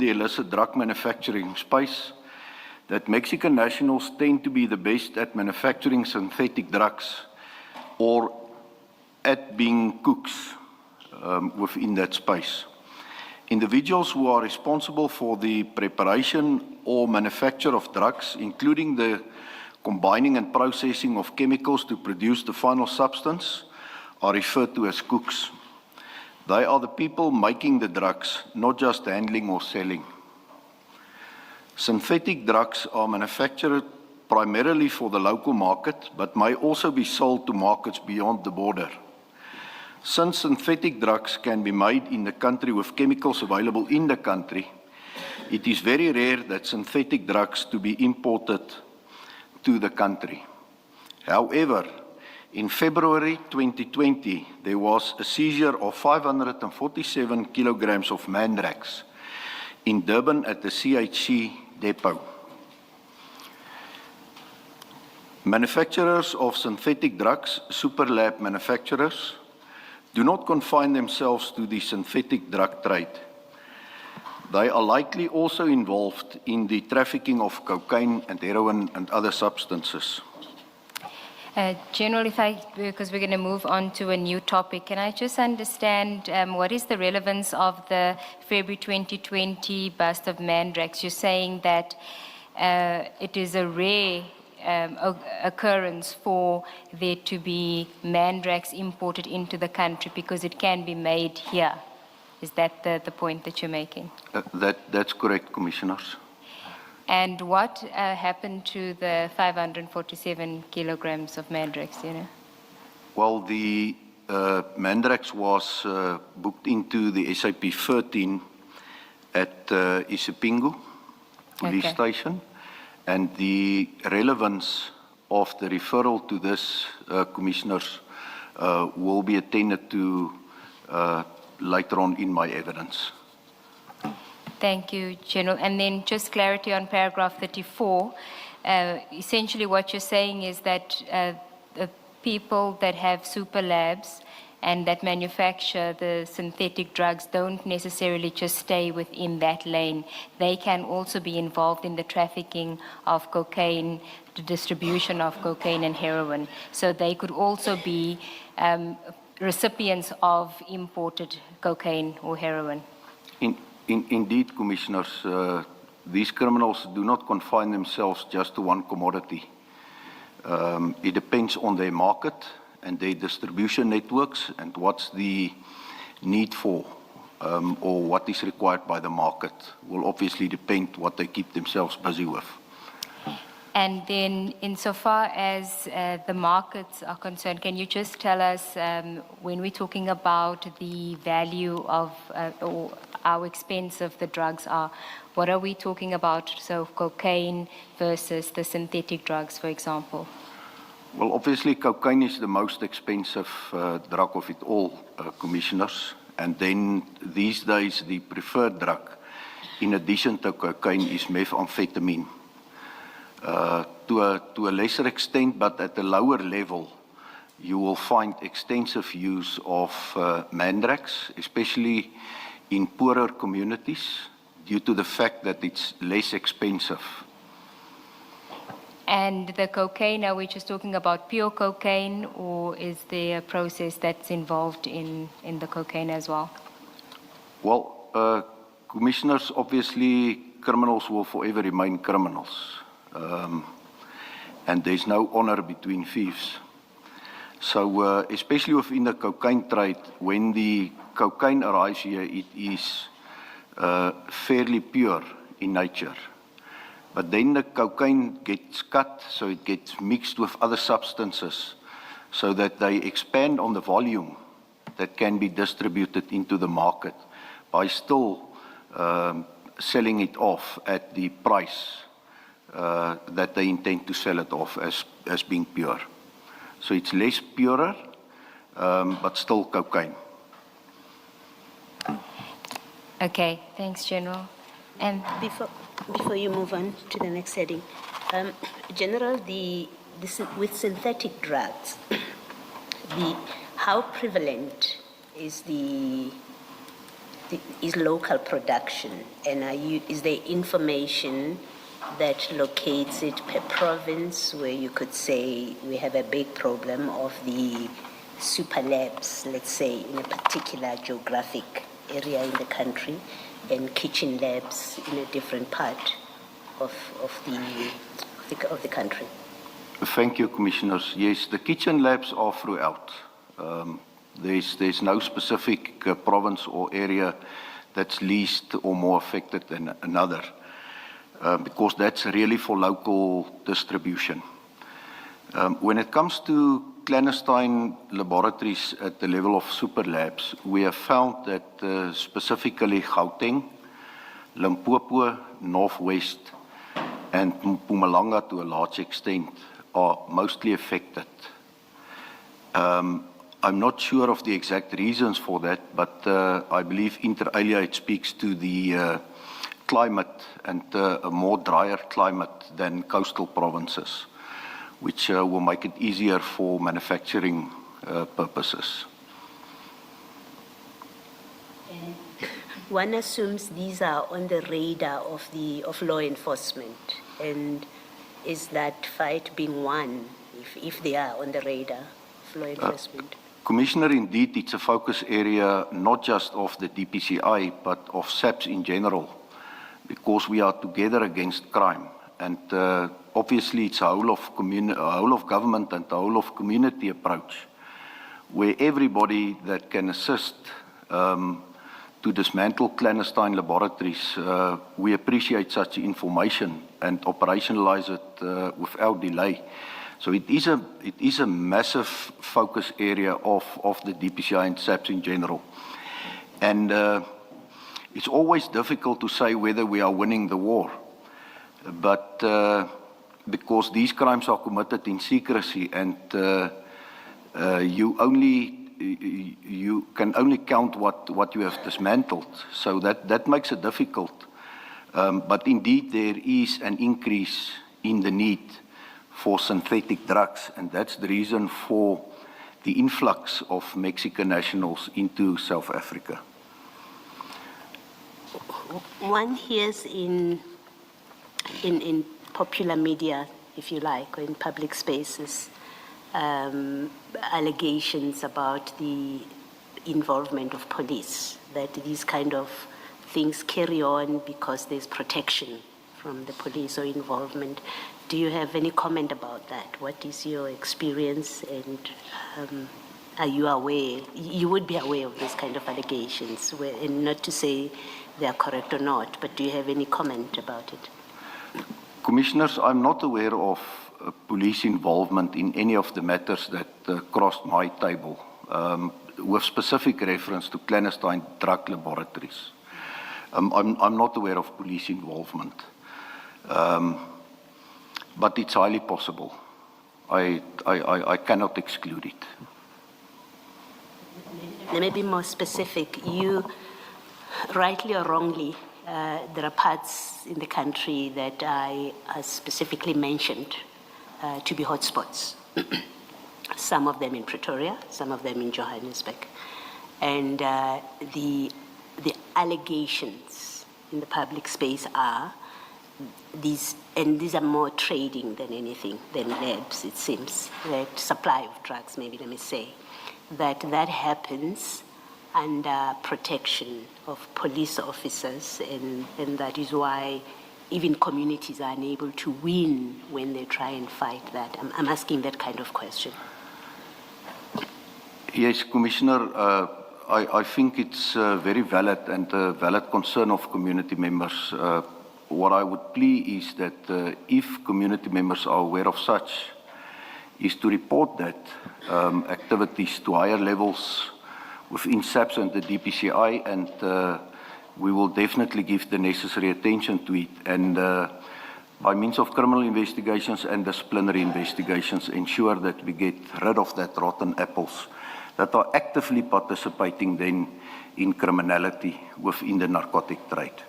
the illicit drug manufacturing space that Mexican nationals tend to be the best at manufacturing synthetic drugs or at being cooks within that space. Individuals who are responsible for the preparation or manufacture of drugs, including the combining and processing of chemicals to produce the final substance, are referred to as cooks. They are the people making the drugs, not just handling or selling. Synthetic drugs are manufactured primarily for the local market, but may also be sold to markets beyond the border. Since synthetic drugs can be made in the country with chemicals available in the country, it is very rare that synthetic drugs to be imported to the country. However, in February 2020, there was a seizure of 547 kilograms of Mandrax in Durban at the CHC depot. Manufacturers of synthetic drugs, superlab manufacturers, do not confine themselves to the synthetic drug trade. They are likely also involved in the trafficking of cocaine and heroin and other substances. General, because we're going to move on to a new topic, can I just understand what is the relevance of the February 2020 bust of Mandrax? You're saying that it is a rare occurrence for there to be Mandrax imported into the country because it can be made here. Is that the point that you're making? That's correct, Commissioners. And what happened to the 547 kilograms of Mandrax, you know? Well, the Mandrax was booked into the SAP 13 at Isipingo police station, and the relevance of the referral to this, Commissioners, will be attended to later on in my evidence. Thank you, General. And then just clarity on paragraph 34. Essentially what you're saying is that the people that have super labs and that manufacture the synthetic drugs don't necessarily just stay within that lane. They can also be involved in the trafficking of cocaine, the distribution of cocaine and heroin. So they could also be recipients of imported cocaine or heroin. Indeed, Commissioners, these criminals do not confine themselves just to one commodity. It depends on their market and their distribution networks and what's the need for or what is required by the market will obviously depend what they keep themselves busy with. And then insofar as the markets are concerned, can you just tell us when we're talking about the value of or how expensive the drugs are, what are we talking about? So cocaine versus the synthetic drugs, for example. Well, obviously cocaine is the most expensive drug of it all, Commissioners. And then these days the preferred drug, in addition to cocaine, is methamphetamine. To a lesser extent, but at a lower level, you will find extensive use of Mandrax, especially in poorer communities, due to the fact that it's less expensive. And the cocaine, are we just talking about pure cocaine, or is there a process that's involved in the cocaine as well? Well, Commissioners, obviously criminals will forever remain criminals. And there's no honor between thieves. So especially within the cocaine trade, when the cocaine arrives here, it is fairly pure in nature. But then the cocaine gets cut, so it gets mixed with other substances, so that they expand on the volume that can be distributed into the market by still selling it off at the price that they intend to sell it off as being pure. So it's less purer, but still cocaine. Okay, thanks, General. And before you move on to the next heading, General, with synthetic drugs, how prevalent is the is local production, and is there information that locates it per province, where you could say we have a big problem of the super labs, let's say, in a particular geographic area in the country, and kitchen labs in a different part of the country? Thank you, Commissioners. Yes, the kitchen labs are throughout. There's no specific province or area that's least or more affected than another, because that's really for local distribution. When it comes to clandestine laboratories at the level of super labs, we have found that specifically Gauteng, Limpopo, Northwest, and Mpumalanga to a large extent are mostly affected. I'm not sure of the exact reasons for that, but I believe inter alia it speaks to the climate and a more drier climate than coastal provinces, which will make it easier for manufacturing purposes. One assumes these are on the radar of law enforcement, and is that fight being won if they are on the radar of law enforcement? Commissioner, indeed, it's a focus area not just of the DPCI, but of SAPS in general, because we are together against crime. And obviously, it's a whole of government and a whole of community approach, where everybody that can assist to dismantle clandestine laboratories, we appreciate such information and operationalize it without delay. So it is a massive focus area of the DPCI and SAPS in general. And it's always difficult to say whether we are winning the war. But because these crimes are committed in secrecy, and you can only count what you have dismantled. So that makes it difficult. But indeed, there is an increase in the need for synthetic drugs, and that's the reason for the influx of Mexican nationals into South Africa. One hears in popular media, if you like, or in public spaces, allegations about the involvement of police, that these kind of things carry on because there's protection from the police or involvement. Do you have any comment about that? What is your experience, and are you aware? You would be aware of these kind of allegations, and not to say they are correct or not, but do you have any comment about it? Commissioners, I'm not aware of police involvement in any of the matters that crossed my table, with specific reference to clandestine drug laboratories. I'm not aware of police involvement. But it's highly possible. I cannot exclude it. Let me be more specific. You, rightly or wrongly, there are parts in the country that are specifically mentioned to be hotspots. Some of them in Pretoria, some of them in Johannesburg. And the allegations in the public space are these are more trading than anything, than labs, it seems, that supply of drugs, maybe let me say, that happens under protection of police officers, and that is why even communities are unable to win when they try and fight that. I'm asking that kind of question. Yes, Commissioner, I think it's very valid and a valid concern of community members. What I would plead is that if community members are aware of such, is to report that activities to higher levels within SAPS and the DPCI, and we will definitely give the necessary attention to it, and by means of criminal investigations and disciplinary investigations, ensure that we get rid of that rotten apples that are actively participating then in criminality within the narcotic trade.